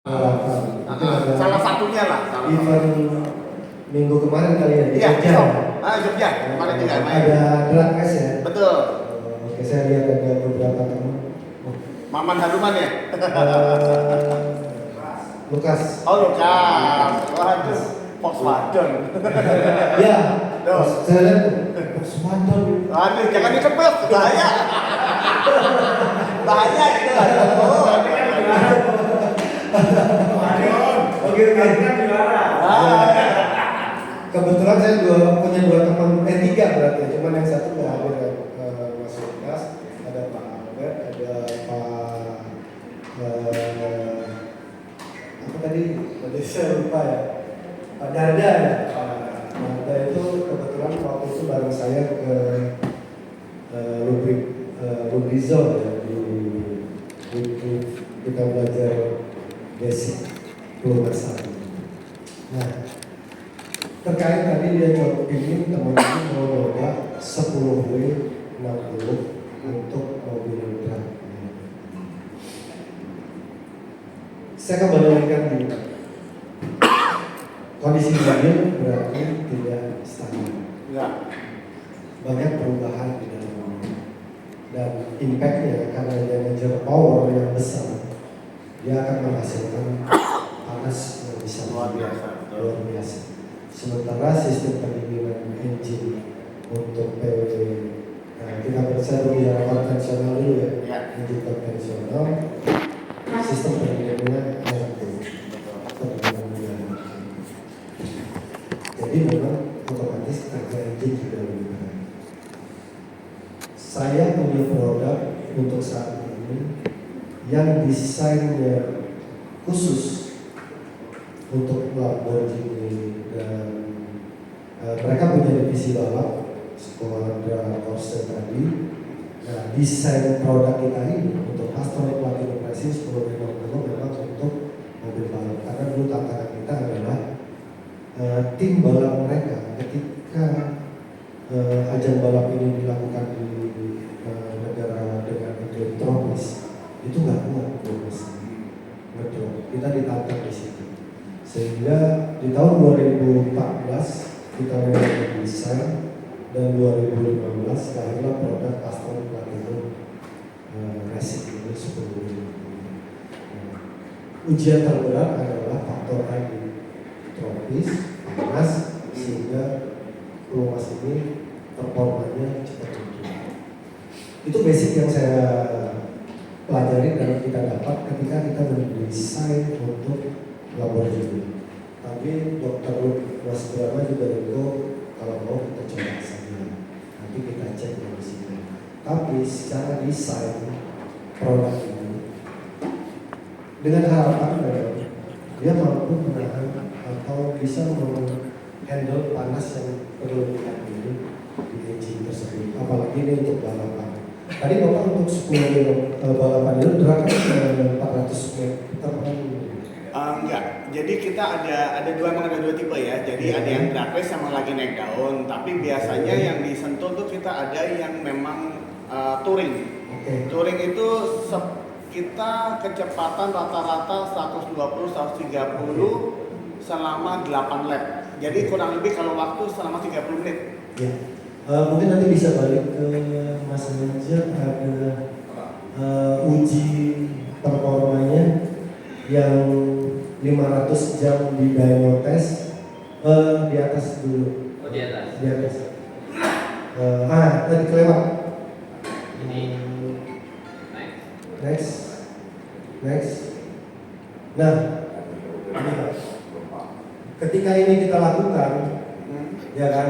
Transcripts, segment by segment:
Salah satunya lah. Event minggu kemarin kali ya di Jogja. Jogja. Kemarin juga main. Ada drag race ya. Betul. Oke, saya lihat ada beberapa teman. Maman Haruman ya. Lukas. Oh Lukas. Waduh. Volkswagen. Ya. Saya lihat Volkswagen. Waduh, jangan dicepet, bahaya. Bahaya itu. Oke. Kebetulan saya punya dua teman, tiga berarti, cuman yang satu nggak hadir, Mas Lukas, ada Pak Albert, ada Pak apa tadi saya lupa ya, Pak Darda ya. Pak Darda itu kebetulan waktu itu bareng saya ke Rubrizon ya, di kita belajar basic pemasaran. Nah, terkait tadi dia coba ini teman-teman mau coba 10W60 untuk mobil drag. Saya kembali lagi di kondisi mobil berarti tidak standar. Ya. Banyak perubahan di dalamnya dan impactnya karena dia ngejar power yang besar, dia akan menghasilkan panas yang bisa luar biasa. Sementara sistem pendinginan engine untuk PW, kita bicara konvensional dulu ya. Engine konvensional, sistem pendinginannya RT, jadi memang otomatis harga engine juga lebih berat. Saya punya produk untuk saat ini yang desainnya khusus untuk Lamborghini dan mereka punya divisi balap Skoda Corsa tadi. Nah, desain produk kita ini untuk Aston Platinum Racing 1050 memang untuk mobil balap, karena dulu tantangan kita adalah tim balap mereka ketika ajang balap ini dilakukan di negara dengan iklim tropis itu nggak kuat ngedrop. Kita ditantang di situ, sehingga di tahun 2014 kita mulai desain dan 2015 lahirlah produk Aston Platinum Racing ini 10. Ujian terberat adalah faktor tadi, tropis, panas, sehingga pelumas ini performanya cepat turun. Itu basic yang saya pelajari dan kita dapat ketika kita mendesain untuk Lamborghini. Tapi Dr. Mas Brahma juga itu kalau mau kita coba saja, nanti kita cek dari sini. Tapi secara desain produk ini dengan harapan dia mampu menahan atau bisa handle panas yang berlebihan ini di engine tersebut, apalagi ini untuk balapan. Tadi Bapak untuk 10 balapan itu dragnya 400 meter. Enggak, jadi kita ada dua tipe ya. Jadi ada yang drag race sama lagi naik daun. Tapi biasanya yang disentuh tuh kita ada yang memang touring. Touring itu kita kecepatan rata-rata 120-130 selama 8 lap. Jadi kurang lebih kalau waktu selama 30 menit. Ya. Mungkin nanti bisa balik ke Mas Manajer, ada uji performanya yang 500 jam di dyno test di atas dulu. Oh, di atas. Di atas. Tadi kelewat. Ini Next. Nah, ketika ini kita lakukan, ya kan?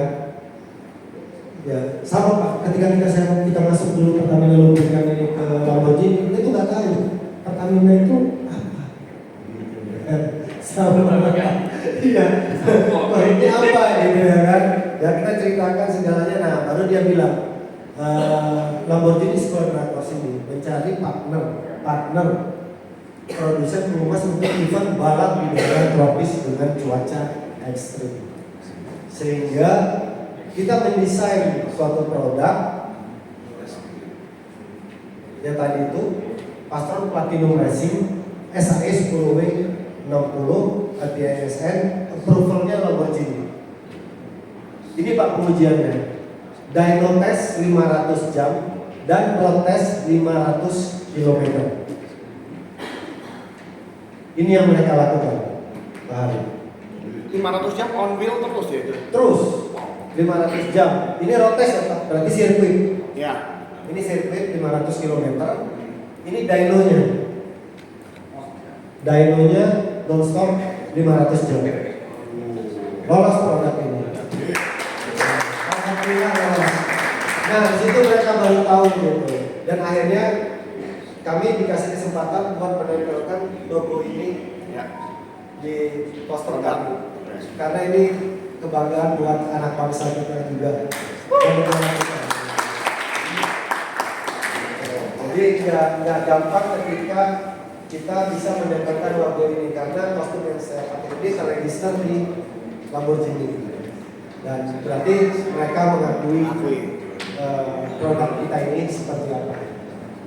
Ya, sama Pak. Ketika kita masuk dulu Pertamina lubrikan ini ke Lamborghini, itu nggak tahu Pertamina itu apa. Sama iya. Ini apa gitu ya kan? Ya kita ceritakan segalanya. Nah, baru dia bilang Lamborghini Skoda Corsa ini mencari partner produsen pelumas untuk event balap di daerah tropis dengan cuaca ekstrim, sehingga kita mendesain suatu produk yang tadi itu Aston Platinum Racing SAE 10W 60 ATSN, approvalnya Lamborghini. Ini Pak pengujiannya. Dyno test 500 jam dan road test 500 km. Ini yang mereka lakukan Pak Hari. 500 jam on wheel terus ya itu? Terus 500 jam. Ini road test ya Pak, berarti sirkuit. Ya. Ini sirkuit 500 km. Ini dynonya. Dynonya non-stop 500 jam. Lolos produk ini. Alhamdulillah lolos. Nah, di situ mereka baru tahu gitu. Dan akhirnya kami dikasih kesempatan buat menempelkan logo ini Ya. di poster kami. Karena ini kebanggaan buat anak bangsa kita juga. Jadi nggak gampang ketika kita bisa menempelkan logo ini karena kostum yang saya pakai ini terregister di Lamborghini. Dan berarti mereka mengakui produk kita ini seperti apa.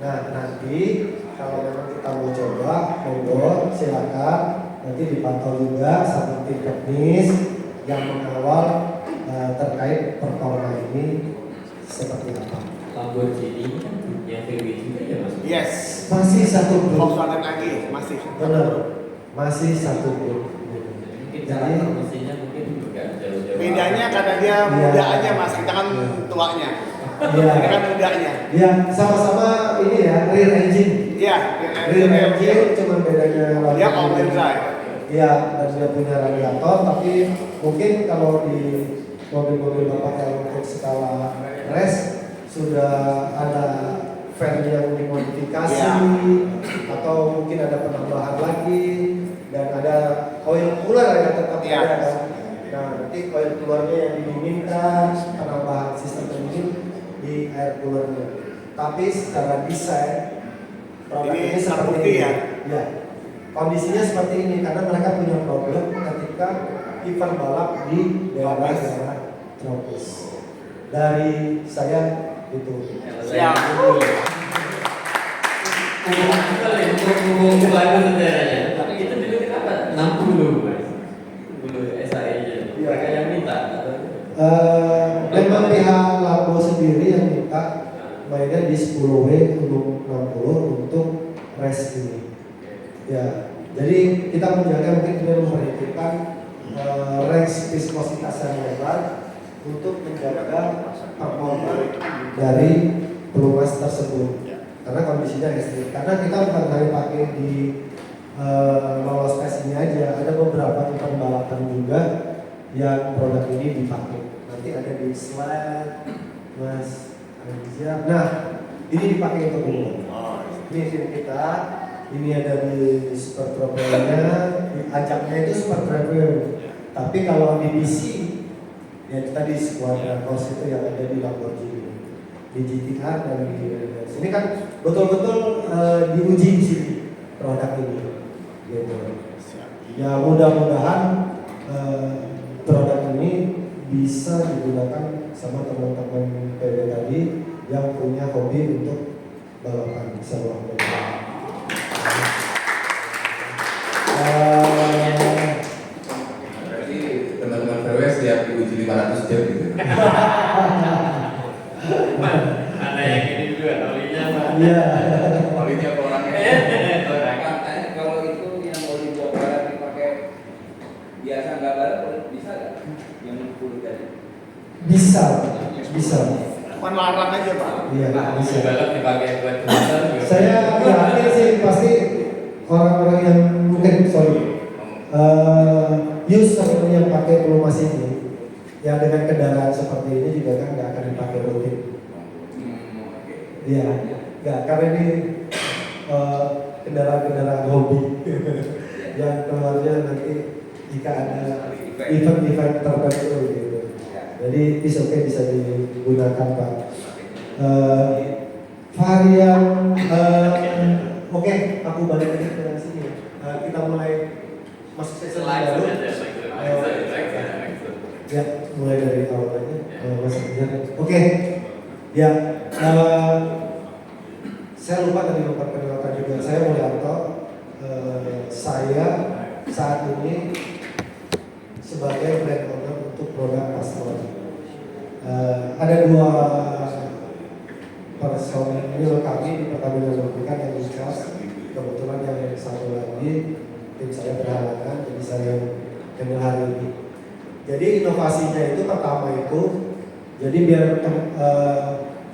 Nah, nanti kalau memang kita mau coba, monggo silakan. Nanti dipantau juga sama tim teknis yang mengawal terkait performa ini seperti apa. Lamborghini kan yang VW juga ya Mas? Yes. Masih satu grup. Volkswagen lagi masih. Benar. Masih satu grup. Mungkin cara promosinya mungkin nggak jauh-jauh. Bedanya karena dia muda aja Mas, kita kan tuanya. Iya. Kita kan mudanya. Ya, sama-sama ini ya, rear engine. Iya. Rear engine cuma bedanya Dia all-wheel drive. Iya, dan dia punya radiator, tapi mungkin kalau di mobil-mobil bapak yang untuk skala race sudah ada fan yang dimodifikasi atau mungkin ada penambahan lagi dan ada oil cooler yang tetap ada kan. Nah, nanti oil coolernya yang diinginkan, penambahan sistem pendingin di air coolernya. Tapi secara desain produk ini seperti terbukti ini. ya. Ya. Kondisinya seperti ini karena mereka punya problem ketika event balap di daerah tropis. Dari saya itu. Siap. Untuk lagu negaranya, tapi itu dulu kenapa 60 Mas? 60 SAE-nya. Mereka yang minta atau? Memang pihak Lambo sendiri yang minta mainnya di 10W untuk 60 untuk race ini. Ya, jadi kita menjaga mungkin kita memperhitungkan range viskositas yang lebar untuk menjaga performa dari pelumas tersebut. Karena kondisinya ekstrim. Karena kita bukan hanya pakai di lolos tes ini aja, ada beberapa event balapan juga yang produk ini dipakai. Nanti ada di slide, Mas Anjar. Nah, ini dipakai untuk umum. Ini tim kita. Ini ada di Super Trophy-nya, ajaknya itu Super Trophy. Tapi kalau di PC, ya tadi Squadra Cross itu yang ada di Lamborghini, di GTR dan di ini kan betul-betul diuji di sini produk ini. Gitu. Ya mudah-mudahan produk ini bisa digunakan sama teman-teman PW tadi yang punya hobi untuk balapan sebuah mobil. Berarti teman-teman VW siap diuji 500 jam gitu. Ada yang ini juga olinya Mas. Iya. Olinya ke orangnya. Katanya kalau itu yang oli buat balap dipakai biasa nggak balap bisa nggak? Yang 10 tadi? Bisa, bisa. Bukan larang aja Pak. Iya, bisa. Balap dipakai buat motor juga. Saya yakin sih pasti orang-orang yang mungkin user yang pakai pelumas ini yang dengan kendaraan seperti ini juga kan nggak akan dipakai rutin. Iya, nggak karena ini kendaraan-kendaraan hobi yang keluarnya nanti jika ada event-event tertentu gitu. Jadi bisa digunakan Pak. Varian oke, aku balik lagi ke sini. Kita mulai masuk sesi baru. Ya, mulai dari awal aja. Mas Anjar. Oke. Ya, saya lupa tadi memperkenalkan juga. Saya Mulyanto. Saya saat ini sebagai brand owner untuk produk Pastron. Ada dua personil kami di Pertamina Lubrikan yang in charge. Kebetulan yang satu lagi tim saya berhalangan, jadi saya yang hari ini. Jadi inovasinya itu pertama itu, jadi biar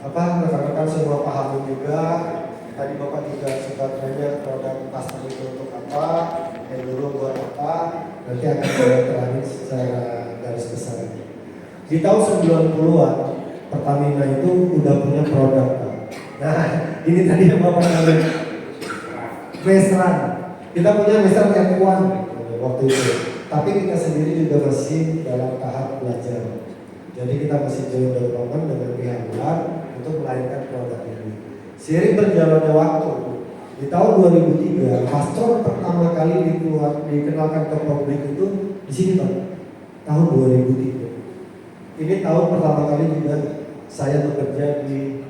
rekan-rekan semua paham juga. Tadi Bapak juga sempat nanya produk Pastron itu untuk apa, enduro buat apa, nanti akan saya terangin secara garis besar. Di tahun 90-an Pertamina itu udah punya produk. Nah, ini tadi yang Bapak bilang Vestran. Kita punya Vestran yang kuat waktu itu. Tapi kita sendiri juga masih dalam tahap belajar. Jadi kita masih joint development dengan pihak luar untuk melahirkan produk ini. Seiring berjalannya waktu, di tahun 2003, Pastron pertama kali dikenalkan ke publik itu di sini Pak, tahun 2003. Ini tahun pertama kali juga saya bekerja di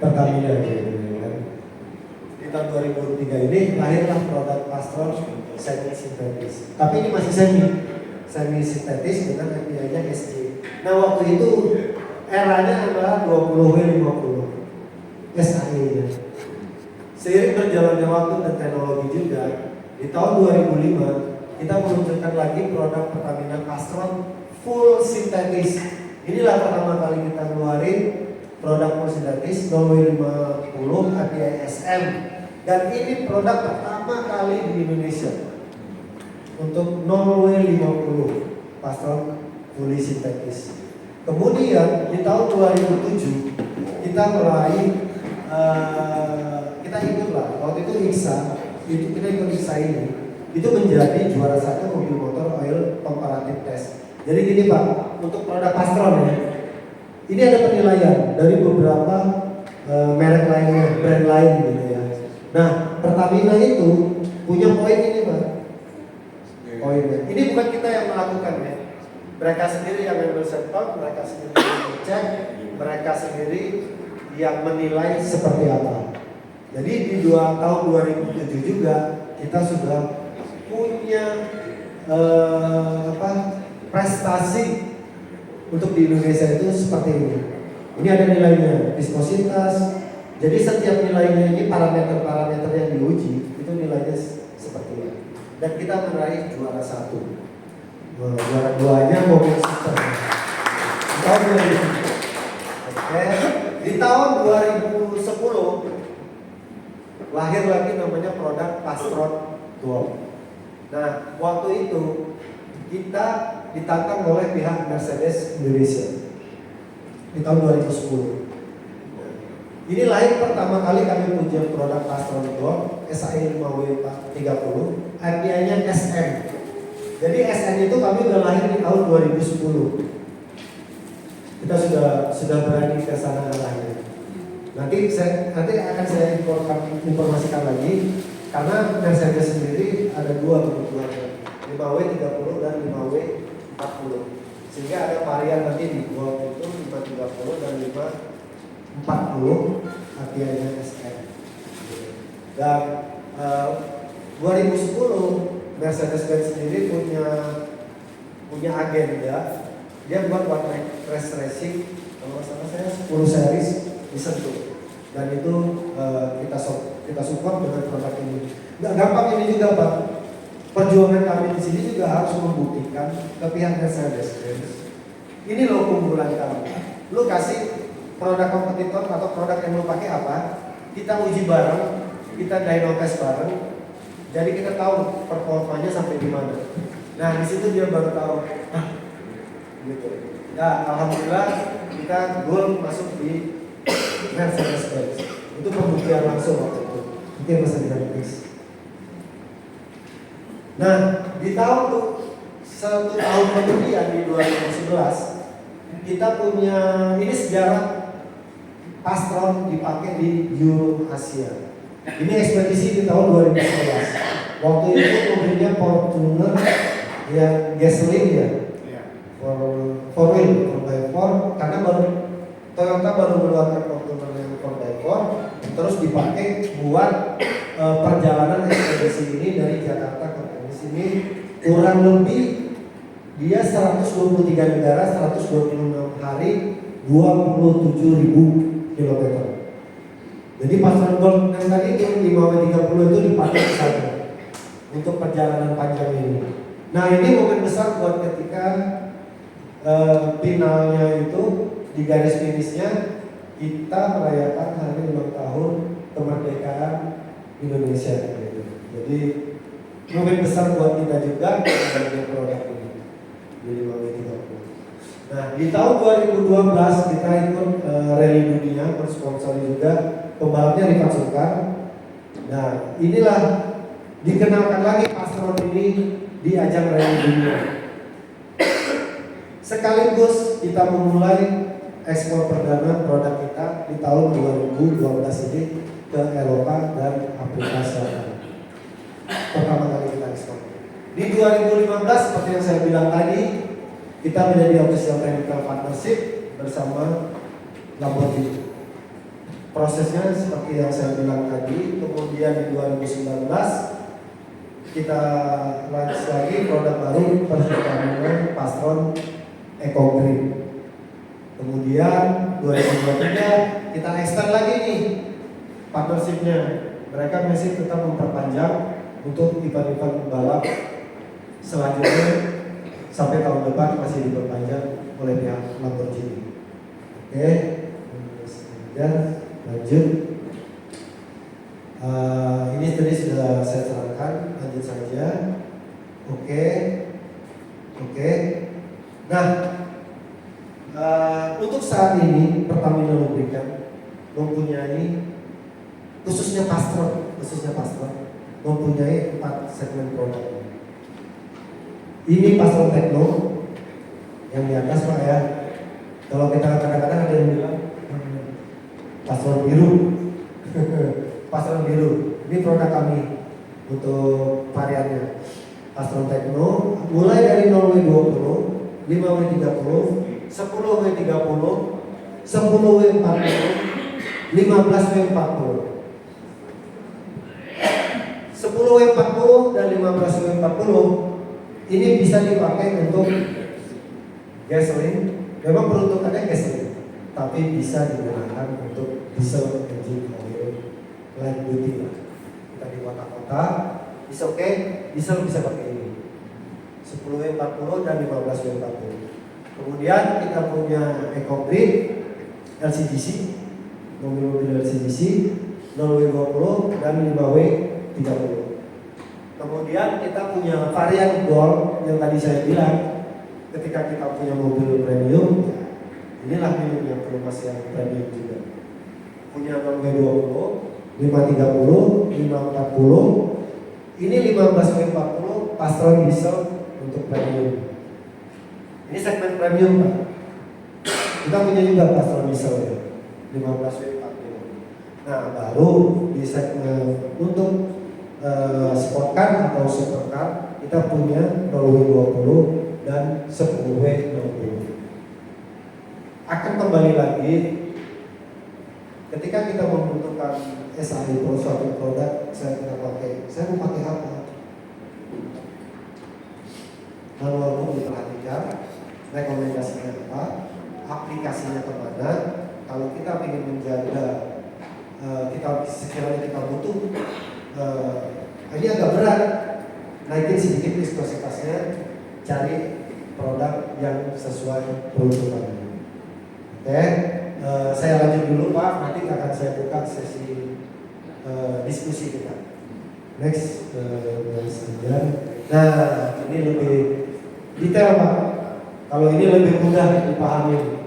Pertamina gitu kan. Di tahun 2003 ini lahirlah produk Pastron semi sintetis. Tapi ini masih semi sintetis dengan API-nya SC. Nah waktu itu eranya adalah 20W50 SAE-nya. Seiring berjalannya waktu dan teknologi juga, di tahun 2005 kita meluncurkan lagi produk Pertamina Pastron full sintetis. Inilah pertama kali kita keluarin produk full sintetis 0W50 API SM, dan ini produk pertama kali di Indonesia untuk 0W50 Pastron fully sintetis. Kemudian di tahun 2007 kita meraih kita ikutlah waktu itu IKSA, itu kita ikut IKSA itu menjadi juara satu mobil motor oil comparative test. Jadi gini Pak, untuk produk Pastron ya, ini ada penilaian dari beberapa merek lainnya, brand lain gitu ya. Nah Pertamina itu punya poin ini Pak, poinnya. Ini bukan kita yang melakukan ya, mereka sendiri yang ambil sampel, mereka sendiri yang mengecek, mereka sendiri yang menilai seperti apa. Jadi di tahun 2007 juga kita sudah punya prestasi untuk di Indonesia itu seperti ini. Ini ada nilainya, viskositas. Jadi setiap nilainya ini parameter-parameter yang diuji itu nilainya seperti ini. Dan kita meraih juara satu. Juara duanya mobil super. Di tahun 2000. Oke. Di tahun 2010 lahir lagi namanya produk Pastron Duo. Nah, waktu itu kita ditantang oleh pihak Mercedes Indonesia di tahun 2010. Ini lahir pertama kali kami punya produk Pastron Duo SAE 5W30, API-nya SM. Jadi SM itu kami udah lahir di tahun 2010. Kita sudah berani ke sana arahnya. Nanti akan saya informasikan lagi, karena Mercedes sendiri ada dua kebutuhan, 5W30 dan 5W40. Sehingga ada varian nanti di Golf itu 530 dan 540 API-nya SM. Dan 2010 Mercedes-Benz sendiri punya agenda. Dia buat one race racing, kalau salah saya 10 series disentuh, dan itu kita support dengan produk ini. Nggak gampang ini juga Pak. Perjuangan kami di sini juga harus membuktikan ke pihak Mercedes-Benz. Ini loh keunggulan kami. Lu kasih produk kompetitor atau produk yang lu pakai apa? Kita uji bareng, kita dyno test bareng. Jadi kita tahu performanya sampai di mana. Nah di situ dia baru tahu. Gitu. Nah, alhamdulillah kita goal masuk di Mercedes-Benz. Itu pembuktian langsung waktu itu. Itu yang bisa dinamis. Nah, di satu tahun kemudian di 2011 kita punya ini sejarah Pastron dipakai di Euro Asia. Ini ekspedisi di tahun 2011. Waktu itu mobilnya Fortuner yang gasoline ya. For wheel, 4x4, karena Toyota baru mengeluarkan container yang 4x4 terus dipakai buat perjalanan ekspedisi ini dari Jakarta ke Paris ini kurang lebih dia 123 negara, 126 hari, 27.000 kilometer. Jadi Pasaran Gold yang tadi itu 5W30 itu dipakai ke sana untuk perjalanan panjang ini. Nah ini momen besar buat ketika finalnya itu di garis finishnya kita merayakan hari ulang tahun kemerdekaan Indonesia. Gitu. Jadi momen besar buat kita juga dengan produk ini di 5W30. Nah di tahun 2012 kita ikut rally dunia, mensponsori juga pembalapnya Rifat Sungkar. Nah inilah dikenalkan lagi Pasron ini di ajang rally dunia. Sekaligus kita memulai ekspor perdana produk kita di tahun 2012 ini ke Eropa dan Afrika Selatan. Pertama kali kita ekspor. Di 2015 seperti yang saya bilang tadi, kita menjadi official technical partnership bersama Lamborghini. Prosesnya seperti yang saya bilang tadi, kemudian di 2019 kita launch lagi produk baru pertamanya Pasron Eco Green. Kemudian 2023 kita extend lagi nih partnershipnya. Mereka masih tetap memperpanjang untuk event-event pembalap selanjutnya sampai tahun depan masih diperpanjang oleh pihak Lamborghini. Oke, kemudian lanjut. Ini tadi sudah saya terangkan, lanjut saja. Oke. Nah, untuk saat ini Pertamina Lubrikan mempunyai khususnya Pasron mempunyai 4 segmen produk. Ini Pasron Tekno yang di atas Pak ya. Kalau kita kadang-kadang ada yang bilang Pasron biru. Pasron biru. Ini produk kami untuk variannya. Pasron Tekno mulai dari 0W20, 5W30, 10W30, 10W40, 15W40. 10W40 dan 15W40 ini bisa dipakai untuk gasoline. Memang peruntukannya gasoline, tapi bisa digunakan untuk diesel engine oil light duty lah. Kita di kota-kota, is oke, diesel bisa pakai ini. 10W40 dan 15W40. Kemudian kita punya Eco Green LCGC, mobil-mobil LCGC 0W20 dan 5W30. Kemudian kita punya varian Gold yang tadi saya bilang, ketika kita punya mobil premium, inilah mobil yang perlu masih yang premium juga. Punya 0W20, 530, 540, ini 15W40 Pasron diesel untuk premium. Ini segmen premium Pak. Kita punya juga Pasron diesel ya, 15W40. Nah baru di segmen untuk sport car atau supercar kita punya 0W20 dan 10W60. Akan kembali lagi ketika kita membutuhkan SAI Pro suatu produk, saya mau pakai apa? Lalu diperhatikan rekomendasinya apa, aplikasinya kemana. Kalau kita ingin menjaga kita sekiranya kita butuh ini agak berat, naikin sedikit viskositasnya, cari produk yang sesuai peruntukannya. Oke, saya lanjut dulu Pak, nanti akan saya buka sesi diskusi kita. Next, nah ini lebih detail Pak. Kalau ini lebih mudah dipahami.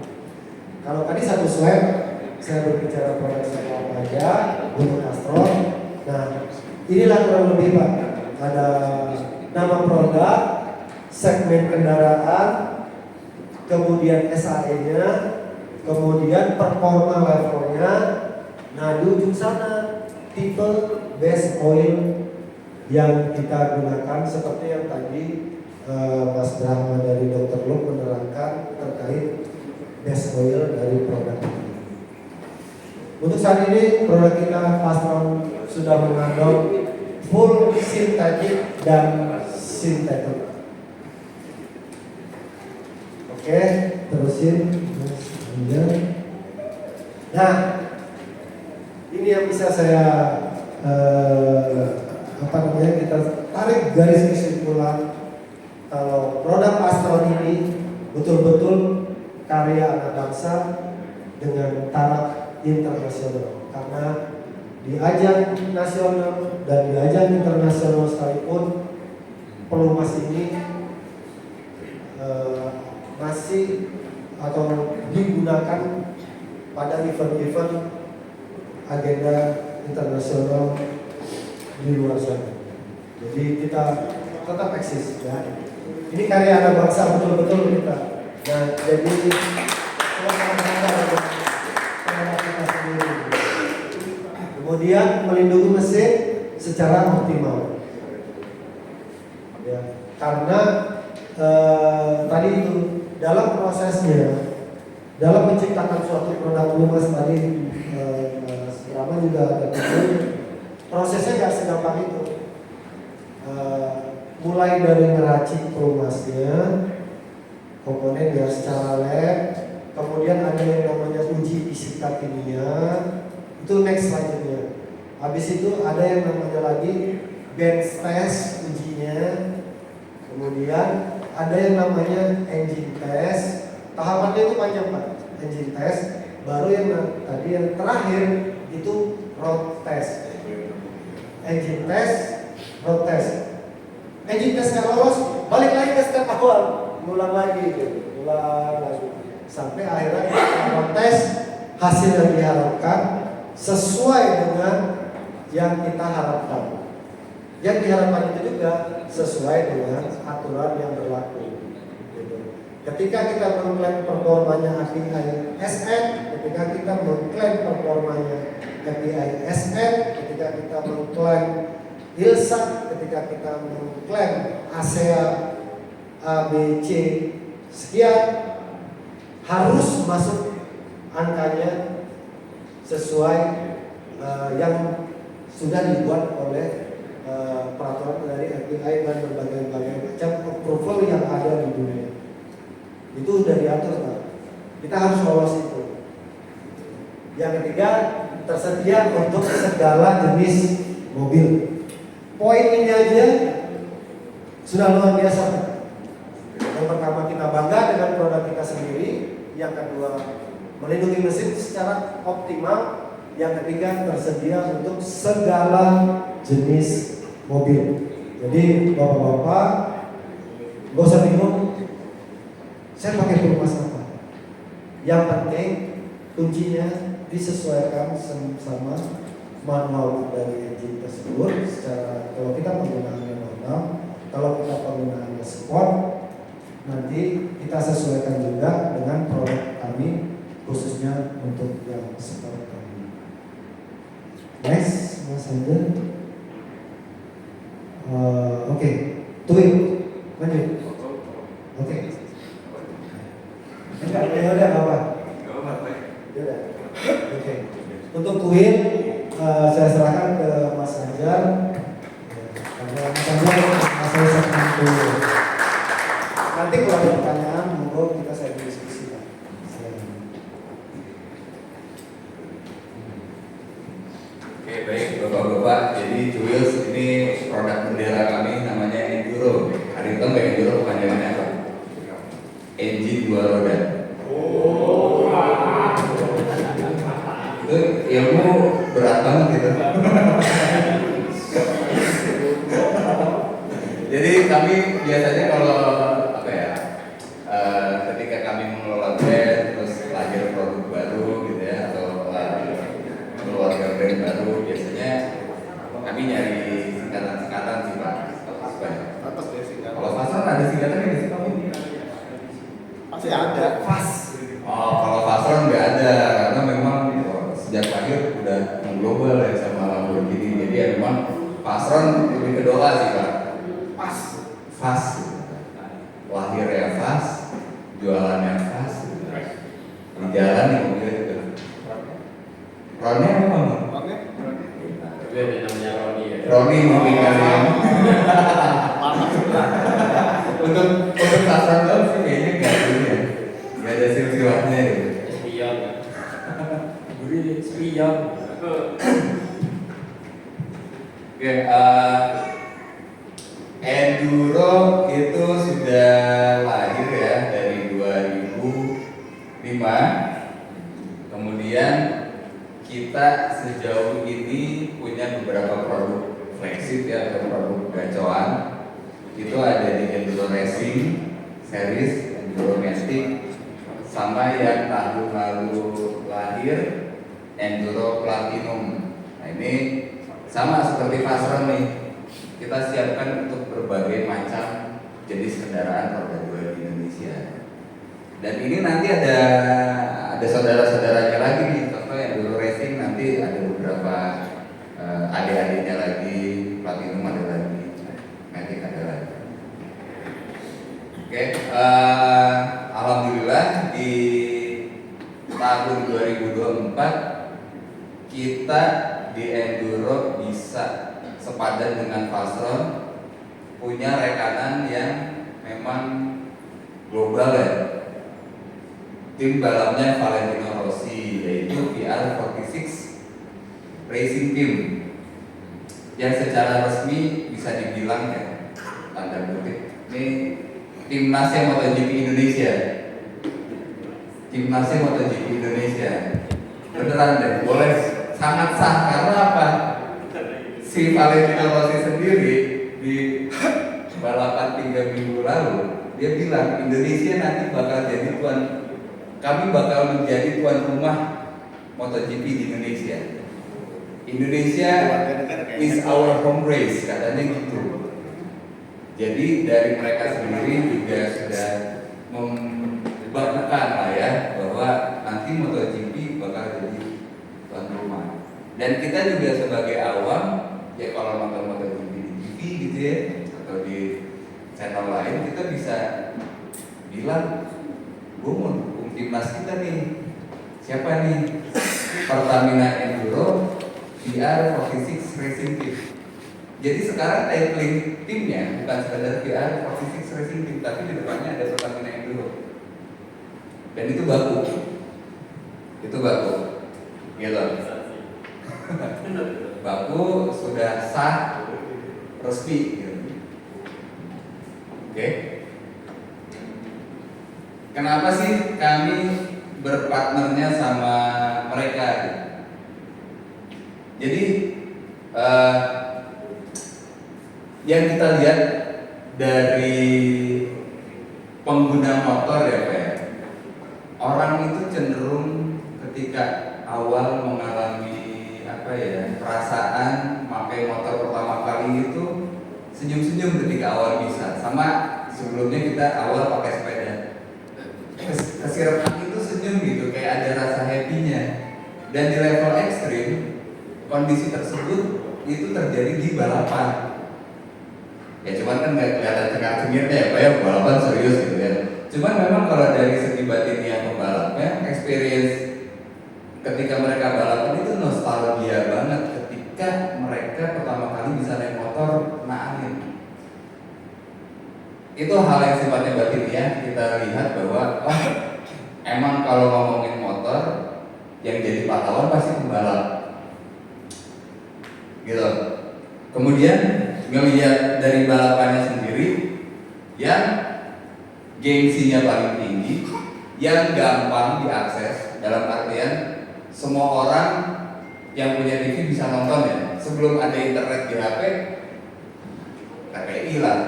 Kalau tadi satu slide saya berbicara produk apa aja untuk Pasron. Nah, inilah kurang lebih Pak. Ada nama produk, segmen kendaraan, kemudian SAE-nya, kemudian performa levelnya. Nah, di ujung sana tipe base oil yang kita gunakan seperti yang tadi Mas Brahma dari Dr. Luke menerangkan terkait base oil dari produk ini. Untuk saat ini produk kita Pastron sudah mengandung full sintetik dan sintetik. Oke, terusin. Nah, ini yang bisa saya kita tarik garis kesimpulan kalau produk Pastron ini betul-betul karya anak bangsa dengan taraf internasional, karena di ajang nasional dan di ajang internasional sekalipun pelumas ini masih atau digunakan pada event-event agenda internasional di luar sana. Jadi kita tetap eksis ya. Ini karya anak bangsa betul-betul kita. Nah, jadi kita sendiri. Kemudian melindungi mesin secara optimal. Ya, karena tadi itu dalam prosesnya, dalam menciptakan suatu produk pelumas tadi, Mas Rama juga ada prosesnya nggak segampang itu. Mulai dari ngeracik pelumasnya, komponen ya secara lab, kemudian ada yang namanya uji fisika kimia, itu next selanjutnya. Habis itu ada yang namanya lagi bench test ujinya, kemudian ada yang namanya engine test. Tahapannya itu panjang Pak, engine test, baru yang tadi yang terakhir itu road test. Engine test, road test. Engine test nggak lolos, balik lagi ke step awal, ngulang lagi, ulang lagi, sampai akhirnya road test hasil yang diharapkan sesuai dengan yang kita harapkan. Yang diharapkan itu juga sesuai dengan aturan yang berlaku. Ketika kita mengklaim performanya API SN, ketika kita mengklaim performanya API SN, ketika kita mengklaim ILSA, ketika kita mengklaim ASEA ABC sekian, harus masuk angkanya sesuai yang sudah dibuat oleh peraturan dari API dan berbagai macam approval yang ada di dunia. Itu sudah diatur Pak. Kita harus lolos itu. Yang ketiga, tersedia untuk segala jenis mobil. Poin ini aja sudah luar biasa. Yang pertama, kita bangga dengan produk kita sendiri. Yang kedua, melindungi mesin secara optimal. Yang ketiga, tersedia untuk segala jenis mobil. Jadi bapak-bapak gak usah bingung, saya pakai pelumas apa. Yang penting kuncinya disesuaikan sama manual dari engine tersebut. Secara kalau kita penggunaannya normal, kalau kita penggunaannya sport, nanti kita sesuaikan juga dengan produk kami, khususnya untuk yang sport kami. Next, Mas Andrew. Oke, tweet, lanjut. Oke. Enggak, ya udah apa? Ya udah. Oke. Untuk tweet, saya serahkan ke Mas Anjar. Karena Mas Anjar saya segmen dulu. Nanti kalau ada pertanyaan, monggo kita saya diskusikan. Oke, baik Bapak-Bapak, jadi Julius ini produk bendera kami namanya Enduro. Hari itu Mbak Enduro kepanjangannya apa? Engine 2 roda. Itu ilmu berat banget gitu. Jadi kami biasanya kalau apa ya, ketika kami mengelola brand, terus lahir produk baru gitu ya, atau keluarga brand baru, biasanya kami nyari singkatan-singkatan sih Pak. Tetap ya singkatan. Kalau Pastron ada singkatannya nggak sih kamu? Pasti ada. Oh, kalau Pastron nggak ada, karena memang sejak lahir udah mengglobal ya sama Lamborghini. Jadi ya memang Pastron lebih ke doa sih Pak. Fast. Lahirnya fast, jualannya fast. Di jalan nih mobilnya gitu. Roni apa Bang? Oke. Itu ada namanya Roni ya. Roni mungkin kali ya. Untuk pasar dong sih kayaknya nggak dulu ya. Nggak ada silsilatnya gitu. Spion. Gurih spion. Oke, Enduro itu sudah lahir ya dari 2005. Kemudian kita sejauh ini punya beberapa produk flagship ya atau produk gacoan. Itu ada di Enduro Racing Series, Enduro Matic, sama yang tahun lalu lahir Enduro Platinum. Nah ini sama seperti Fastron nih, kita siapkan untuk berbagai macam jenis kendaraan roda 2 di Indonesia. Dan ini nanti ada saudara-saudaranya lagi nih, contoh Enduro Racing nanti ada beberapa adik-adiknya lagi, Platinum ada lagi, Matic ada lagi. Oke, alhamdulillah di tahun 2024 kita di Enduro bisa sepadan dengan Fastron, punya rekanan yang memang global ya. Tim balapnya Valentino Rossi, yaitu VR46 Racing Team, yang secara resmi bisa dibilang ya, tanda kutip, ini timnasnya MotoGP Indonesia. Timnasnya MotoGP Indonesia. Beneran deh, boleh, sangat sah. Karena apa? Si Valentino Rossi sendiri di balapan 3 minggu lalu dia bilang Indonesia nanti bakal jadi kami bakal menjadi tuan rumah MotoGP di Indonesia. Indonesia is our home race, katanya gitu. Jadi dari mereka sendiri juga sudah membanggakan lah ya bahwa nanti MotoGP bakal jadi tuan rumah. Dan kita juga sebagai awam ya kalau nonton MotoGP di TV gitu ya atau di channel lain, kita bisa bilang gue mau dukung timnas kita nih. Siapa nih? Pertamina Enduro VR46 Racing Team. Jadi sekarang tagline timnya bukan sekadar VR46 Racing Team, tapi di depannya ada Pertamina Enduro. Dan itu baku. Itu baku. Gitu. Baku sudah sah resmi gitu. Oke. Kenapa sih kami berpartnernya sama mereka? Jadi yang kita lihat dari pengguna motor ya Pak, orang itu cenderung ketika awal mengalami perasaan pakai motor pertama kali itu senyum-senyum ketika awal bisa, sama sebelumnya kita awal pakai sepeda kesirep itu senyum gitu, kayak ada rasa happy-nya. Dan di level ekstrim kondisi tersebut itu terjadi di balapan. Ya cuman kan nggak kelihatan cengar-cengirnya ya Pak ya, balapan serius gitu ya. Cuman memang kalau dari segi batinnya pembalapnya, experience ketika mereka balapan itu nostalgia banget ketika mereka pertama kali bisa naik motor angin. Itu hal yang sifatnya batin ya. Kita lihat bahwa emang kalau ngomongin motor yang jadi pahlawan pasti pembalap gitu. Kemudian ngelihat dari balapannya sendiri yang gengsinya paling tinggi, yang gampang diakses, dalam artian semua orang yang punya TV bisa nonton ya. Sebelum ada internet di HP, TPI lah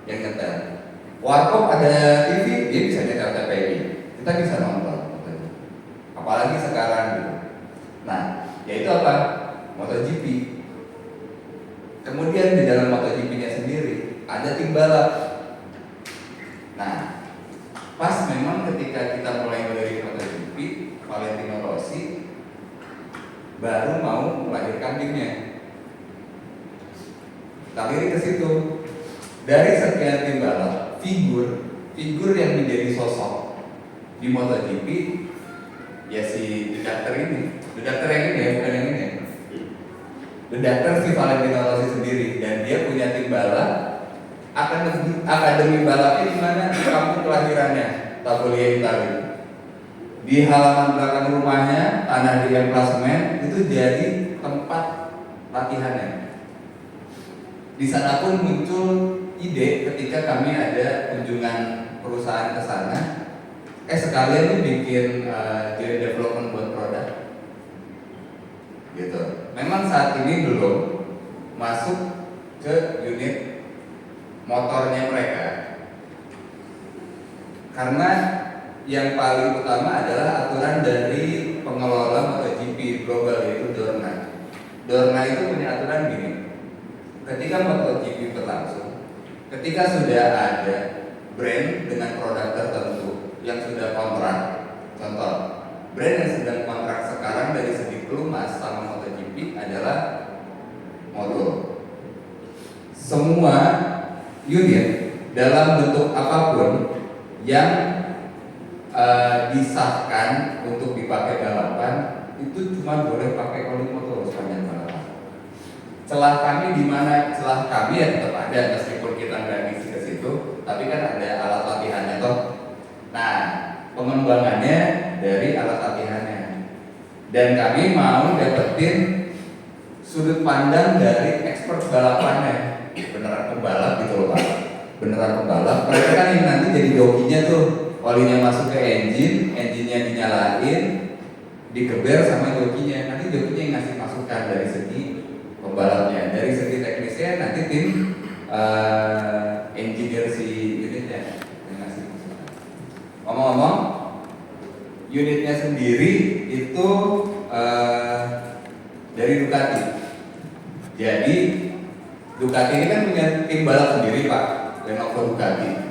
yang nyetel. Warkop ada TV, dia bisa nyetel TPI. Kita bisa nonton. Apalagi sekarang gitu. Nah, yaitu apa? MotoGP. Kemudian di dalam MotoGP-nya sendiri ada tim balap. Nah, pas memang ketika kita mulai dari MotoGP, Valentino Rossi baru mau melahirkan timnya. Kita lirik ke situ. Dari sekian tim balap, figur yang menjadi sosok di MotoGP ya si diktator ini, Redaktor yang ini ya, bukan yang ini. Redaktor si Valentino Rossi sendiri, dan dia punya tim balap. Akademi balapnya di mana? Di kampung kelahirannya, Tavolia Italia. Di halaman belakang rumahnya, tanah di emplasemen itu jadi tempat latihannya. Di sana pun muncul ide ketika kami ada kunjungan perusahaan ke sana. Sekalian nih bikin joint development buat produk. Gitu. Memang saat ini belum masuk ke unit motornya mereka. Karena yang paling utama adalah aturan dari pengelola MotoGP global, yaitu Dorna. Dorna itu punya aturan gini. Ketika MotoGP berlangsung, ketika sudah ada brand dengan produk tertentu yang sudah kontrak, contoh brand yang sedang kontrak sekarang dari segi pelumas sama MotoGP adalah Moto. Semua unit dalam bentuk apapun yang disahkan untuk dipakai balapan itu cuma boleh pakai oli motor sepanjang balapan. Celah kami di mana? Celah kami ya tetap ada meskipun kita nggak ngisi ke situ, tapi kan ada alat latihannya toh. Nah, pengembangannya dari alat latihannya. Dan kami mau dapetin sudut pandang dari expert balapannya, beneran pembalap gitu loh Pak. Beneran pembalap. Mereka kan yang nanti jadi jokinya tuh. Olinya masuk ke engine-nya dinyalain, digeber sama jokinya. Nanti jokinya yang ngasih masukan dari segi pembalapnya, dari segi teknisnya nanti tim engineer si unitnya yang ngasih masukan. Ngomong-ngomong, unitnya sendiri itu dari Ducati. Jadi Ducati ini kan punya tim balap sendiri Pak, Lenovo Ducati.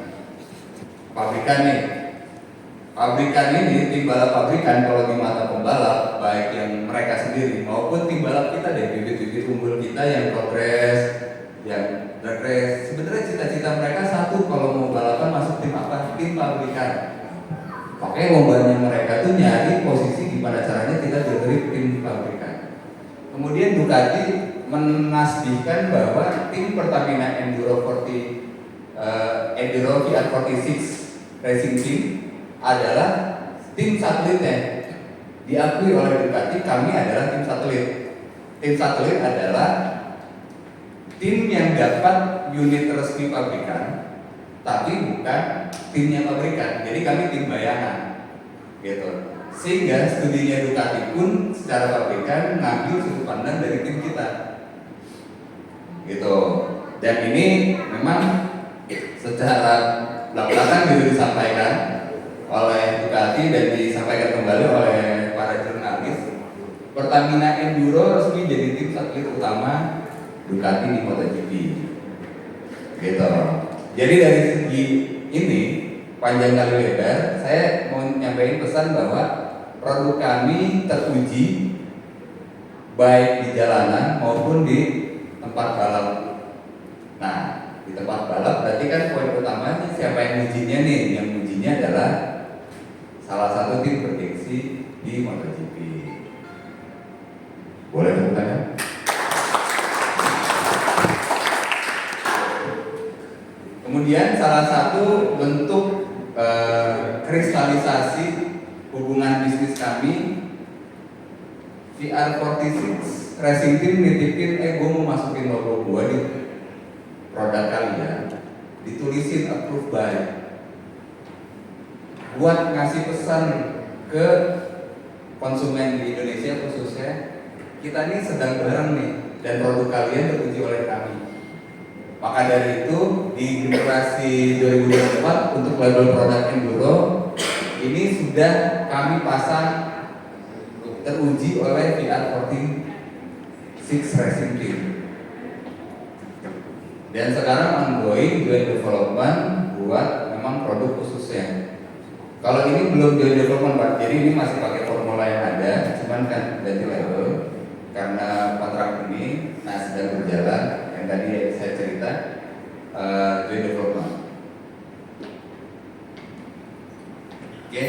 Pabrikan ini, tim balap pabrikan kalau di mata pembalap, baik yang mereka sendiri maupun tim balap kita deh, bibit-bibit unggul kita yang progres, yang progres. Sebenarnya cita-cita mereka satu, kalau mau balapan masuk tim apa? Tim pabrikan. Makanya lombanya mereka tuh nyari posisi gimana caranya kita jadi tim pabrikan. Kemudian Ducati menasbihkan bahwa tim Pertamina Enduro VR46 Racing Team adalah tim satelitnya. Diakui oleh Ducati, kami adalah tim satelit. Tim satelit adalah tim yang dapat unit resmi pabrikan, tapi bukan timnya pabrikan. Jadi kami tim bayangan, gitu. Sehingga studinya Ducati pun secara pabrikan ngambil sudut pandang dari tim kita, gitu. Dan ini memang secara belak-belakan gitu disampaikan oleh Ducati dan disampaikan kembali oleh para jurnalis. Pertamina Enduro resmi jadi tim satelit utama Ducati di MotoGP, gitu. Jadi dari segi ini panjang kali lebar, saya mau nyampaikan pesan bahwa produk kami teruji baik di jalanan maupun di tempat balap. Nah, di tempat balap berarti kan poin utamanya siapa yang ujinya nih? Yang ujinya adalah salah satu tim prediksi di MotoGP. Boleh tepuk tangan? Kemudian salah satu bentuk kristalisasi hubungan bisnis kami, VR46 Racing Team nitipin, gue mau masukin logo gue di produk kalian, ditulisin approved by, buat ngasih pesan ke konsumen di Indonesia khususnya, kita ini sedang bareng nih dan produk kalian teruji oleh kami. Maka dari itu di generasi 2024 untuk label produk Enduro ini sudah kami pasang teruji oleh VR46 Racing Team. Dan sekarang ongoing joint development buat memang produk khususnya. Kalau ini belum joint development Pak, jadi ini masih pakai formula yang ada, cuman kan ganti label karena kontrak ini sedang berjalan. Yang tadi saya cerita joint development. Oke.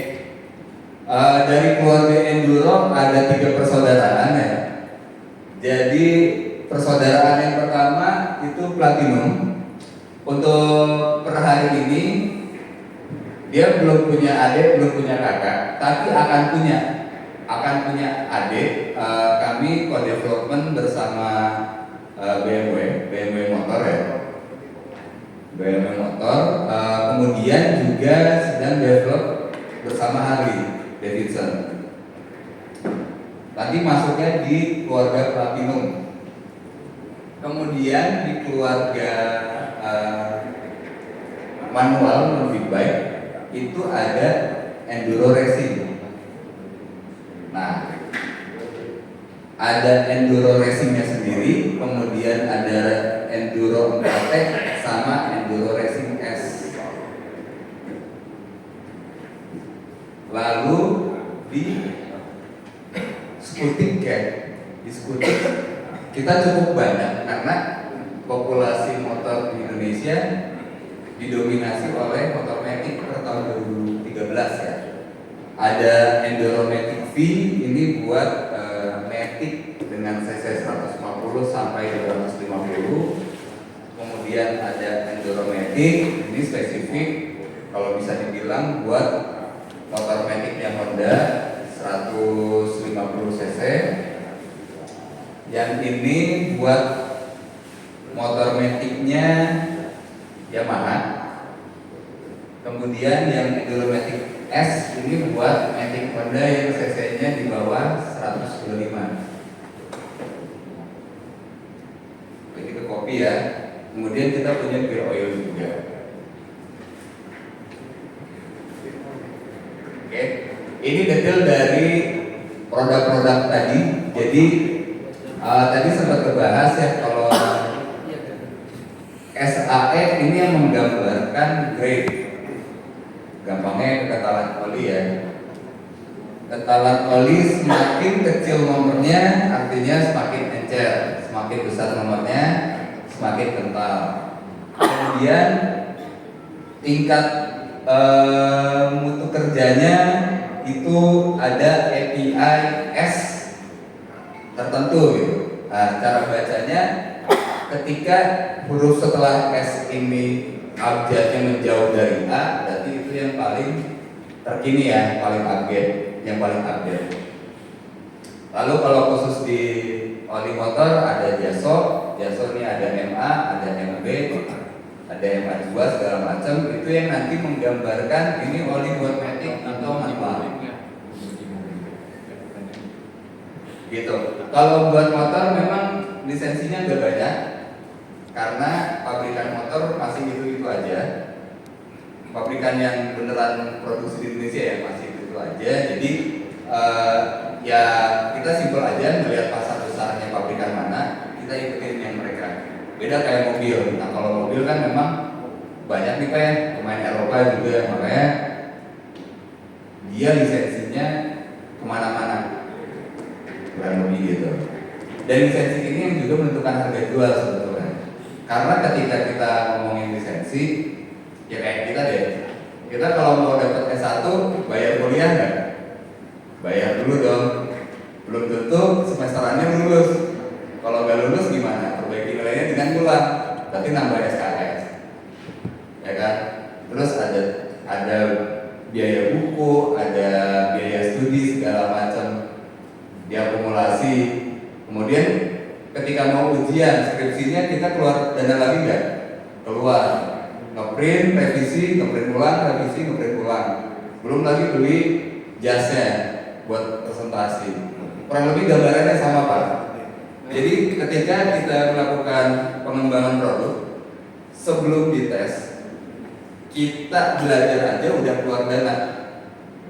Dari keluarga Enduro ada 3 persaudaraan ya. Jadi persaudaraan yang pertama itu Platinum. Untuk per hari ini dia belum punya adik, belum punya kakak, tapi akan punya adik. Kami co-development bersama BMW Motor ya. BMW Motor, kemudian juga sedang develop bersama Harley Davidson. Nanti masuknya di keluarga Platinum. Kemudian di keluarga manual lebih baik itu ada enduro racing. Nah, ada enduro racingnya sendiri, kemudian ada enduro 4T sama enduro racing S. Lalu di skutik kita cukup banyak karena populasi motor di Indonesia didominasi oleh motor matic per tahun 2013 ya. Ada Enduro Matic V, ini buat matic dengan cc 150 sampai 250. Kemudian ada Enduro Matic, ini spesifik kalau bisa dibilang buat motor maticnya Honda 150 cc. Yang ini buat motor maticnya Yamaha. Kemudian yang Enduro Matic S ini buat matic Honda yang cc-nya di bawah 125. Begitu kopi ya. Kemudian kita punya gear oil juga. Oke, ini detail dari produk-produk tadi. Jadi tadi sempat kebahas ya kalau SAE ini yang menggambarkan grade. Gampangnya ketalan oli ya. Ketalan oli semakin kecil nomornya artinya semakin encer, semakin besar nomornya semakin kental. Kemudian tingkat mutu kerjanya itu ada API S tertentu gitu. Nah, cara bacanya ketika huruf setelah S ini abjadnya menjauh dari A, berarti itu yang paling terkini ya, paling update, yang paling update. Lalu kalau khusus di oli motor ada Jaso ini ada MA, ada MB, ada MA2 segala macam. Itu yang nanti menggambarkan ini oli buat matic atau manual. Gitu. Kalau buat motor memang lisensinya nggak banyak karena pabrikan motor masih itu aja. Pabrikan yang beneran produksi di Indonesia ya masih itu aja. Jadi ya kita simpel aja melihat pasar besarnya pabrikan mana, kita ikutin yang mereka. Beda kayak mobil. Nah kalau mobil kan memang banyak nih Pak ya, pemain Eropa juga, makanya dia lisensinya kemana-mana. Kurang lebih gitu. Dan lisensi ini yang juga menentukan harga jual sebetulnya. Karena ketika kita ngomongin lisensi, ya kayak kita deh. Kita kalau mau dapat S1 bayar kuliah nggak? Bayar dulu dong. Belum tentu semesterannya lulus. Kalau nggak lulus gimana? Perbaiki nilainya dengan pulang. Berarti nambah SKS. Ya kan? Terus ada biaya buku, ada biaya studi segala macam. Diakumulasi, kemudian ketika mau ujian skripsinya kita keluar dana lagi nggak? Keluar, ngeprint, revisi, ngeprint ulang, revisi, ngeprint ulang. Belum lagi beli jasnya buat presentasi. Kurang lebih gambarannya sama Pak. Jadi ketika kita melakukan pengembangan produk, sebelum dites, kita belajar aja udah keluar dana.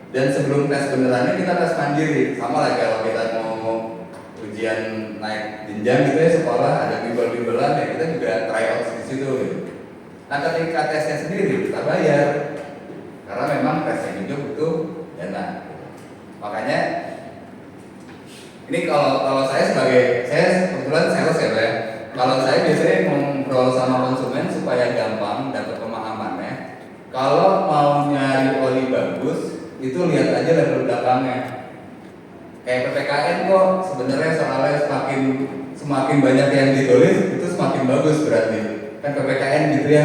Dan sebelum tes benerannya kita tes mandiri. Sama lah kalau kita mau ujian naik jenjang gitu ya sekolah ada bimbel-bimbelan ya kita juga try out di situ gitu. Nah ketika tesnya sendiri kita bayar karena memang tesnya juga butuh dana. Makanya ini kalau saya kebetulan sales ya Pak. Kalau saya biasanya ngobrol sama konsumen supaya gampang dapat pemahamannya. Kalau mau nyari oli bagus itu lihat aja level belakangnya. Kayak PPKN kok sebenarnya soalnya semakin banyak yang ditulis itu semakin bagus berarti. Kan PPKN gitu ya.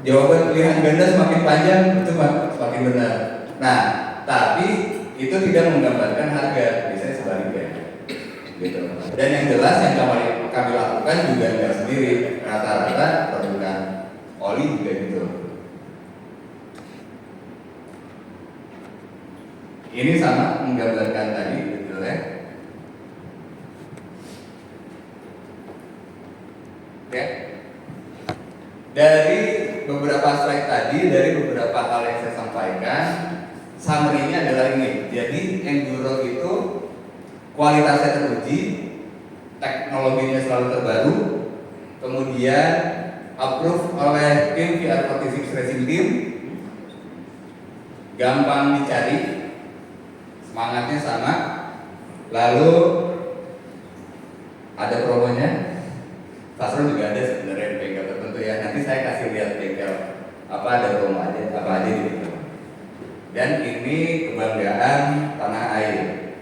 Jawaban pilihan ganda semakin panjang itu semakin benar. Nah, tapi itu tidak menggambarkan harga, bisa sebaliknya. Gitu. Dan yang jelas yang kami lakukan juga nggak sendiri, rata-rata produkan oli juga gitu. Ini sama menggambarkan tadi, betul ya? Oke. Dari beberapa slide tadi, dari beberapa hal yang saya sampaikan, summary-nya adalah ini. Jadi enduro itu kualitasnya teruji, teknologinya selalu terbaru, kemudian approve oleh tim VR46 Racing Team, gampang dicari, semangatnya sama, lalu ada promonya. Fasron juga ada sebenarnya di bengkel tertentu ya. Nanti saya kasih lihat bengkel apa ada promo aja, apa aja gitu. Dan ini kebanggaan tanah air.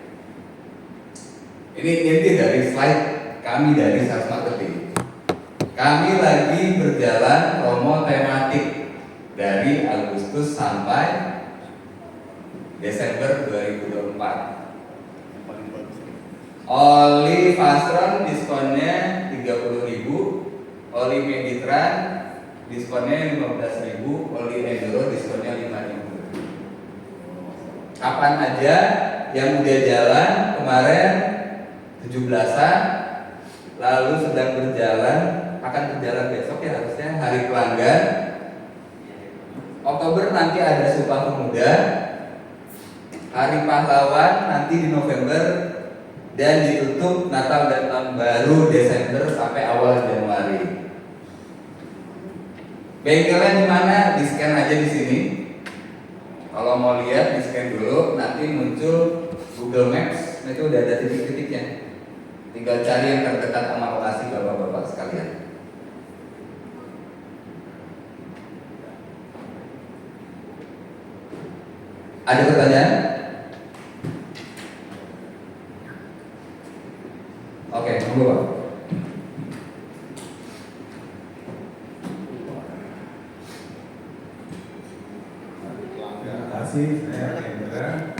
Ini inti dari slide kami dari Sales Marketing. Kami lagi berjalan promo tematik dari Agustus sampai Desember 2024. Oli Fasron diskonnya 30.000, oli Meditran diskonnya 15.000, oli Enduro diskonnya 5.000. Kapan aja yang udah jalan kemarin 17-an, lalu sedang berjalan, akan berjalan besok ya harusnya hari pelanggan. Oktober nanti ada Sumpah Pemuda, Hari Pahlawan nanti di November, dan ditutup Natal dan Tahun Baru Desember sampai awal Januari. Bengkelnya di mana? Di scan aja di sini. Kalau mau lihat di scan dulu, nanti muncul Google Maps. Nah, itu udah ada titik-titiknya. Tinggal cari yang terdekat sama lokasi bapak-bapak sekalian. Ada pertanyaan? Oke, monggo Pak. Terima kasih, saya Hendra.